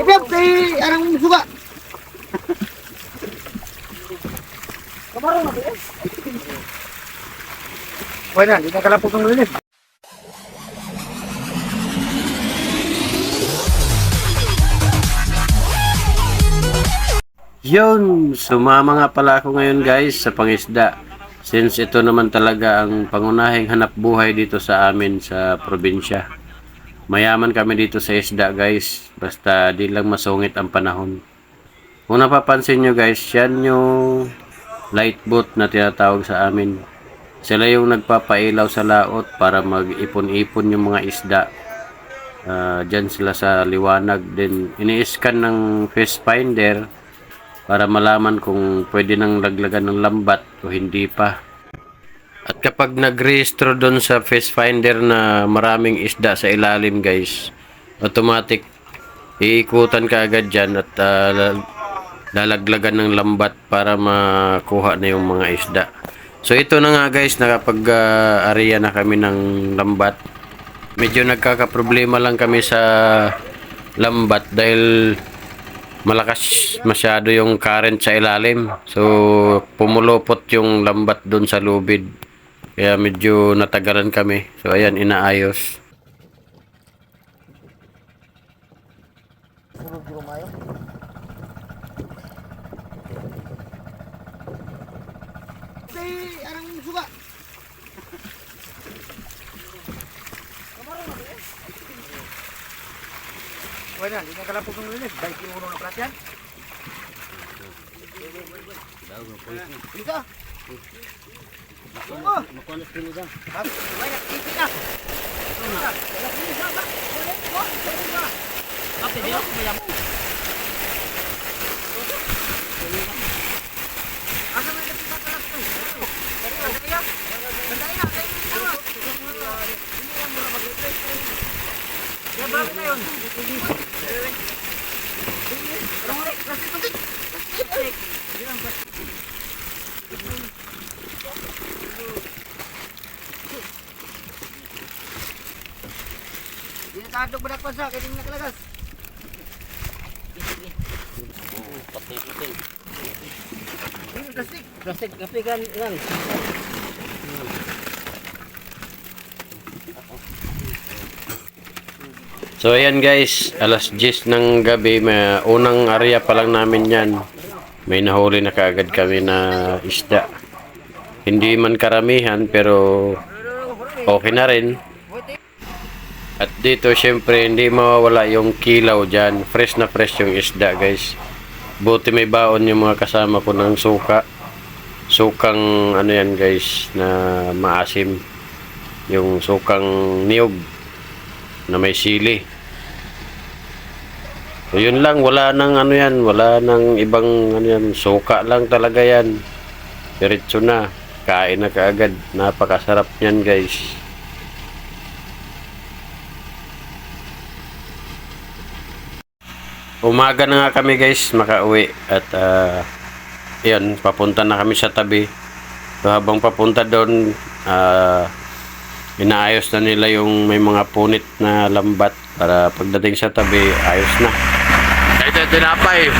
Ipap, kay arang suga. Kamarong na eh. Wala, hindi na kalapot ng linis. Yun, sumama nga pala ako ngayon guys sa pangisda. Since ito naman talaga ang pangunahing hanap buhay dito sa amin sa probinsya. Mayaman kami dito sa isda guys, basta di lang masungit ang panahon. Kung napapansin nyo guys, yan yung light boat na tinatawag sa amin. Sila yung nagpapailaw sa laot para mag-ipon-ipon yung mga isda. Dyan sila sa liwanag. Then ini-scan ng fish finder para malaman kung pwede nang laglagan ng lambat o hindi pa. At kapag nag-rehistro doon sa fish finder na maraming isda sa ilalim guys, automatic iikutan ka agad dyan at lalaglagan ng lambat para makuha na yung mga isda. So ito na nga guys, nakapag-area na kami ng lambat. Medyo nagkakaproblema lang kami sa lambat dahil malakas masyado yung current sa ilalim. So pumulupot yung lambat doon sa lubid. Kaya medyo natagalan kami. So ayan, inaayos. Kay arang suga. Kamarong na eh. Wala, hindi na kalapot ng linis. Baik yung uno ng platyan. Bisa. Oo. Makuha sila dyan. Banyak ipin na. Kapit yun, mayam. Asa may nagpisa ka lang ito? Sandali yan. Sandali na. Kayo yung tawa. Hindi yan mura mag-replace. Yan, marami na yun. Plastic, plastic. Plastic. Hindi na kahadlog badak pa sa. Kaya hindi nakalagas. Pati-pati. Hindi, plastic. Plastik, kapi kan. Yan. So ayan guys, alas 10 ng gabi, may unang area pa lang namin yan. May nahuli na kaagad kami na isda. Hindi man karamihan pero okay na rin. At dito syempre hindi mawawala yung kilaw dyan. Fresh na fresh yung isda guys. Buti may baon yung mga kasama ko ng suka. Sukang ano yan guys na maasim. Yung sukang niyog na may sili. So yun lang, wala nang ano yan, wala nang ibang ano yan, suka lang talaga yan. Diretso na, kain na kaagad. Napakasarap yan guys. Umaga na nga kami guys, makauwi. At yun, papunta na kami sa tabi. So habang papunta doon, inaayos na nila yung may mga punit na lambat para pagdating sa tabi, ayos na. Ito tinapay.